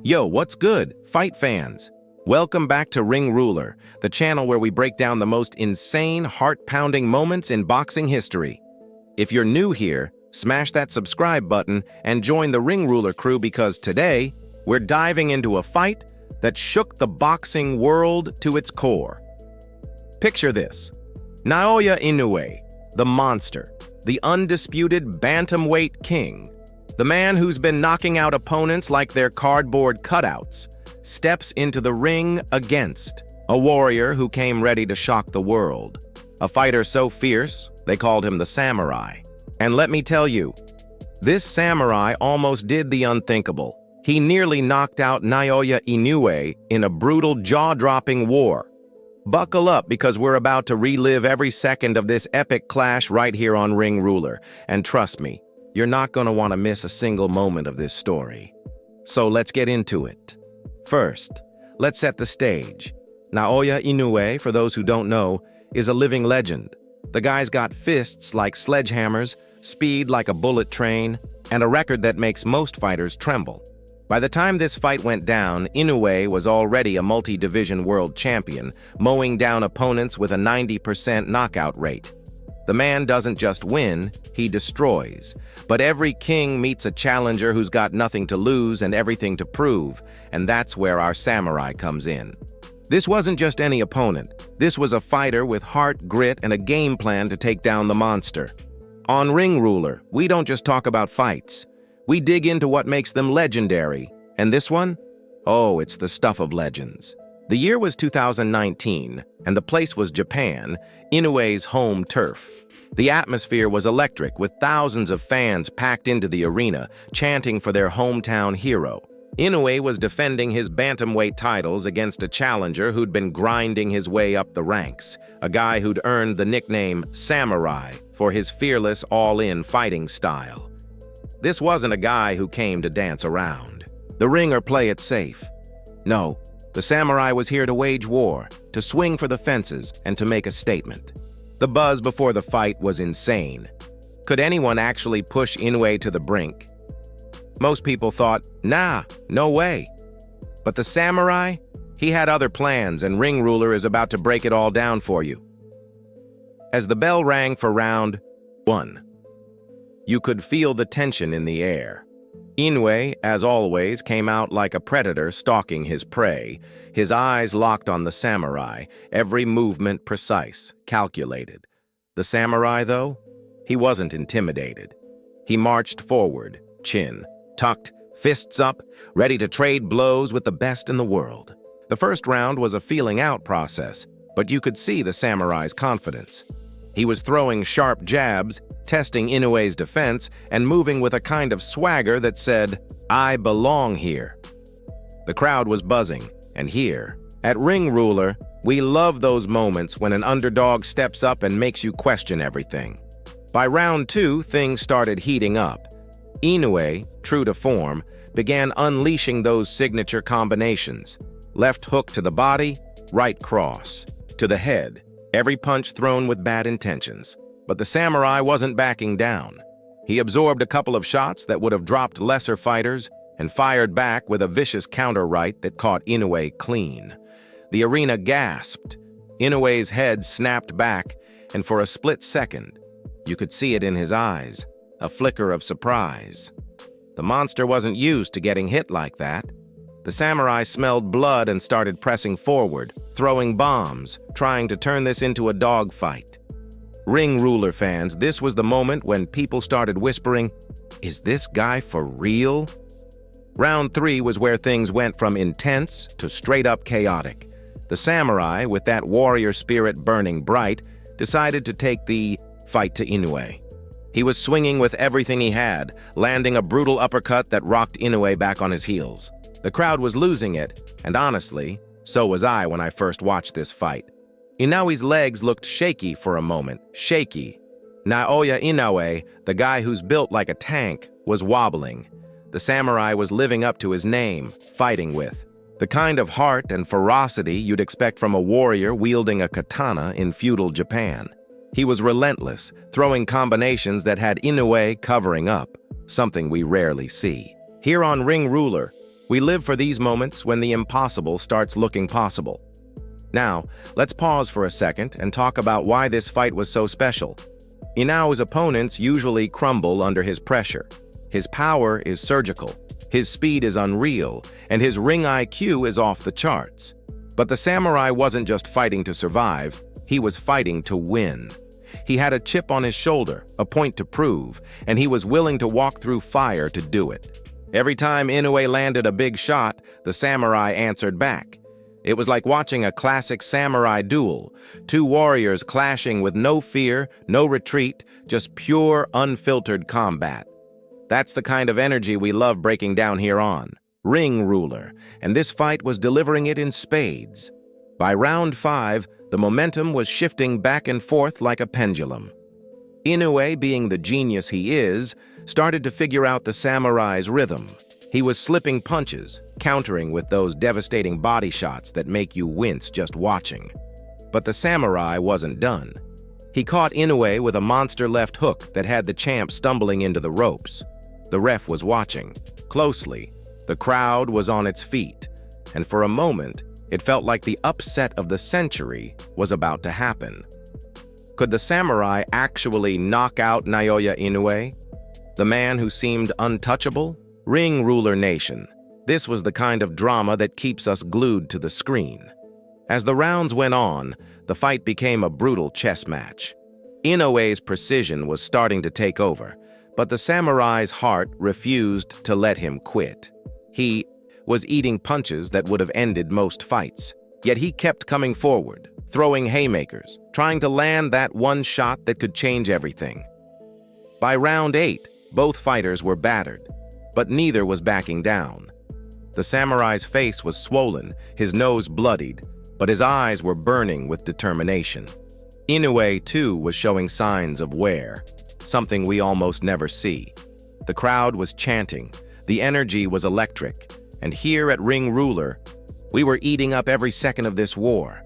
Yo, what's good, fight fans? Welcome back to Ring Ruler, the channel where we break down the most insane, heart-pounding moments in boxing history. If you're new here, smash that subscribe button and join the Ring Ruler crew because today, we're diving into a fight that shook the boxing world to its core. Picture this: Naoya Inoue, the monster, the undisputed bantamweight king, the man who's been knocking out opponents like they're cardboard cutouts, steps into the ring against a warrior who came ready to shock the world. A fighter so fierce, they called him the Samurai. And let me tell you, this samurai almost did the unthinkable. He nearly knocked out Naoya Inoue in a brutal, jaw-dropping war. Buckle up because we're about to relive every second of this epic clash right here on Ring Ruler. And trust me, you're not going to want to miss a single moment of this story. So let's get into it. First, let's set the stage. Naoya Inoue, for those who don't know, is a living legend. The guy's got fists like sledgehammers, speed like a bullet train, and a record that makes most fighters tremble. By the time this fight went down, Inoue was already a multi-division world champion, mowing down opponents with a 90% knockout rate. The man doesn't just win, he destroys. But every king meets a challenger who's got nothing to lose and everything to prove, and that's where our samurai comes in. This wasn't just any opponent. This was a fighter with heart, grit, and a game plan to take down the monster. On Ring Ruler, we don't just talk about fights. We dig into what makes them legendary. And this one? Oh, it's the stuff of legends. The year was 2019, and the place was Japan, Inoue's home turf. The atmosphere was electric, with thousands of fans packed into the arena, chanting for their hometown hero. Inoue was defending his bantamweight titles against a challenger who'd been grinding his way up the ranks, a guy who'd earned the nickname Samurai for his fearless, all-in fighting style. This wasn't a guy who came to dance around, the ring or play it safe. No, the samurai was here to wage war, to swing for the fences, and to make a statement. The buzz before the fight was insane. Could anyone actually push Inoue to the brink? Most people thought, nah, no way. But the samurai? He had other plans, and Ring Ruler is about to break it all down for you. As the bell rang for round 1, you could feel the tension in the air. Inoue, as always, came out like a predator stalking his prey, his eyes locked on the samurai, every movement precise, calculated. The samurai, though, he wasn't intimidated. He marched forward, chin tucked, fists up, ready to trade blows with the best in the world. The first round was a feeling-out process, but you could see the samurai's confidence. He was throwing sharp jabs, testing Inoue's defense, and moving with a kind of swagger that said, "I belong here." The crowd was buzzing, and here, at Ring Ruler, we love those moments when an underdog steps up and makes you question everything. By round 2, things started heating up. Inoue, true to form, began unleashing those signature combinations. Left hook to the body, right cross, to the head, every punch thrown with bad intentions. But the samurai wasn't backing down. He absorbed a couple of shots that would have dropped lesser fighters and fired back with a vicious counter-right that caught Inoue clean. The arena gasped. Inoue's head snapped back, and for a split second, you could see it in his eyes, a flicker of surprise. The monster wasn't used to getting hit like that. The samurai smelled blood and started pressing forward, throwing bombs, trying to turn this into a dogfight. Ring Ruler fans, this was the moment when people started whispering, "Is this guy for real?" Round 3 was where things went from intense to straight-up chaotic. The samurai, with that warrior spirit burning bright, decided to take the fight to Inoue. He was swinging with everything he had, landing a brutal uppercut that rocked Inoue back on his heels. The crowd was losing it, and honestly, so was I when I first watched this fight. Inoue's legs looked shaky for a moment, shaky. Naoya Inoue, the guy who's built like a tank, was wobbling. The samurai was living up to his name, fighting with the kind of heart and ferocity you'd expect from a warrior wielding a katana in feudal Japan. He was relentless, throwing combinations that had Inoue covering up, something we rarely see. Here on Ring Ruler, We live for these moments when the impossible starts looking possible. Now, let's pause for a second and talk about why this fight was so special. Inoue's opponents usually crumble under his pressure. His power is surgical, his speed is unreal, and his ring IQ is off the charts. But the samurai wasn't just fighting to survive, he was fighting to win. He had a chip on his shoulder, a point to prove, and he was willing to walk through fire to do it. Every time Inoue landed a big shot, the samurai answered back. It was like watching a classic samurai duel, two warriors clashing with no fear, no retreat, just pure, unfiltered combat. That's the kind of energy we love breaking down here on Ring Ruler, and this fight was delivering it in spades. By round 5, the momentum was shifting back and forth like a pendulum. Inoue, being the genius he is, started to figure out the samurai's rhythm. He was slipping punches, countering with those devastating body shots that make you wince just watching. But the samurai wasn't done. He caught Inoue with a monster left hook that had the champ stumbling into the ropes. The ref was watching, closely. The crowd was on its feet, and for a moment, it felt like the upset of the century was about to happen. Could the samurai actually knock out Naoya Inoue, the man who seemed untouchable? Ring Ruler Nation, this was the kind of drama that keeps us glued to the screen. As the rounds went on, the fight became a brutal chess match. Inoue's precision was starting to take over, but the samurai's heart refused to let him quit. He was eating punches that would have ended most fights, yet he kept coming forward, throwing haymakers, trying to land that one shot that could change everything. By round 8, both fighters were battered, but neither was backing down. The samurai's face was swollen, his nose bloodied, but his eyes were burning with determination. Inoue, too, was showing signs of wear, something we almost never see. The crowd was chanting, the energy was electric, and here at Ring Ruler, we were eating up every second of this war.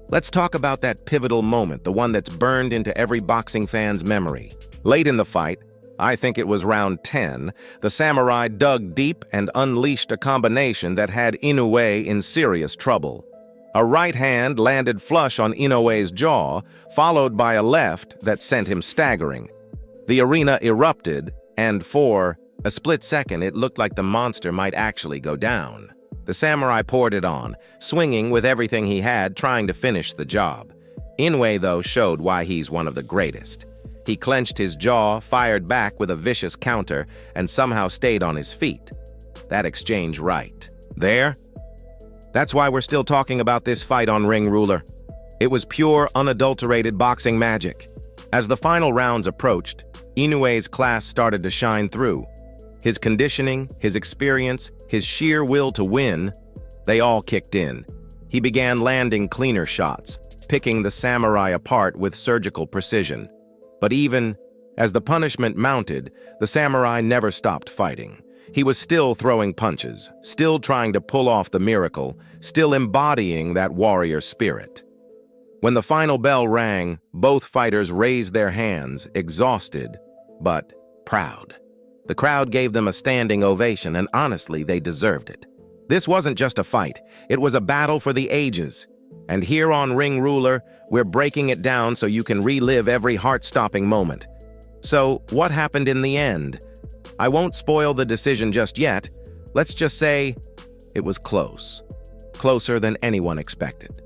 Let's talk about that pivotal moment, the one that's burned into every boxing fan's memory. Late in the fight, I think it was round 10, the samurai dug deep and unleashed a combination that had Inoue in serious trouble. A right hand landed flush on Inoue's jaw, followed by a left that sent him staggering. The arena erupted, and for a split second it looked like the monster might actually go down. The samurai poured it on, swinging with everything he had, trying to finish the job. Inoue, though, showed why he's one of the greatest. He clenched his jaw, fired back with a vicious counter, and somehow stayed on his feet. That exchange right there? That's why we're still talking about this fight on Ring Ruler. It was pure, unadulterated boxing magic. As the final rounds approached, Inoue's class started to shine through. His conditioning, his experience, his sheer will to win, they all kicked in. He began landing cleaner shots, picking the samurai apart with surgical precision. But even as the punishment mounted, the samurai never stopped fighting. He was still throwing punches, still trying to pull off the miracle, still embodying that warrior spirit. When the final bell rang, both fighters raised their hands, exhausted, but proud. The crowd gave them a standing ovation, and honestly, they deserved it. This wasn't just a fight, it was a battle for the ages. And here on Ring Ruler, we're breaking it down so you can relive every heart-stopping moment. So, what happened in the end? I won't spoil the decision just yet. Let's just say it was close. Closer than anyone expected.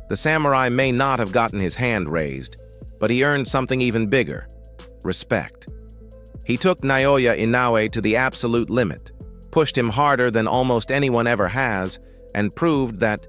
The samurai may not have gotten his hand raised, but he earned something even bigger: respect. He took Naoya Inoue to the absolute limit, pushed him harder than almost anyone ever has, and proved that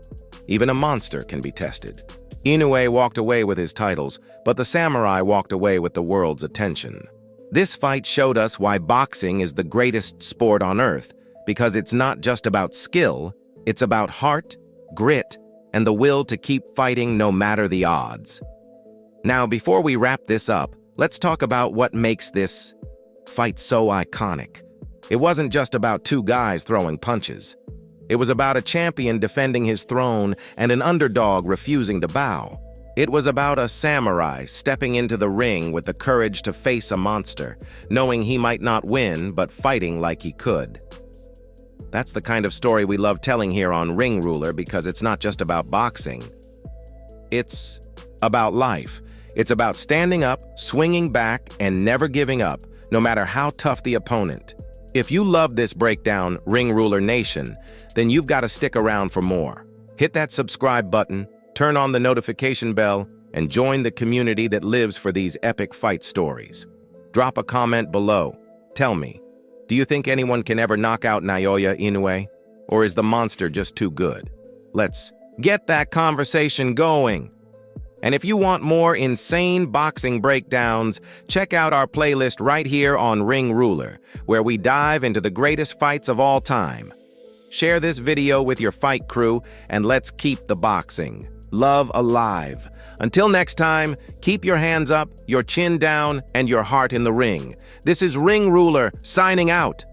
even a monster can be tested. Inoue walked away with his titles, but the samurai walked away with the world's attention. This fight showed us why boxing is the greatest sport on earth, because it's not just about skill, it's about heart, grit, and the will to keep fighting no matter the odds. Now, before we wrap this up, let's talk about what makes this fight so iconic. It wasn't just about two guys throwing punches. It was about a champion defending his throne and an underdog refusing to bow. It was about a samurai stepping into the ring with the courage to face a monster, knowing he might not win, but fighting like he could. That's the kind of story we love telling here on Ring Ruler because it's not just about boxing. It's about life. It's about standing up, swinging back, and never giving up, no matter how tough the opponent. If you love this breakdown, Ring Ruler Nation, then you've got to stick around for more. Hit that subscribe button, turn on the notification bell, and join the community that lives for these epic fight stories. Drop a comment below. Tell me, do you think anyone can ever knock out Naoya Inoue? Or is the monster just too good? Let's get that conversation going. And if you want more insane boxing breakdowns, check out our playlist right here on Ring Ruler, where we dive into the greatest fights of all time. Share this video with your fight crew, and let's keep the boxing love alive. Until next time, keep your hands up, your chin down, and your heart in the ring. This is Ring Ruler, signing out.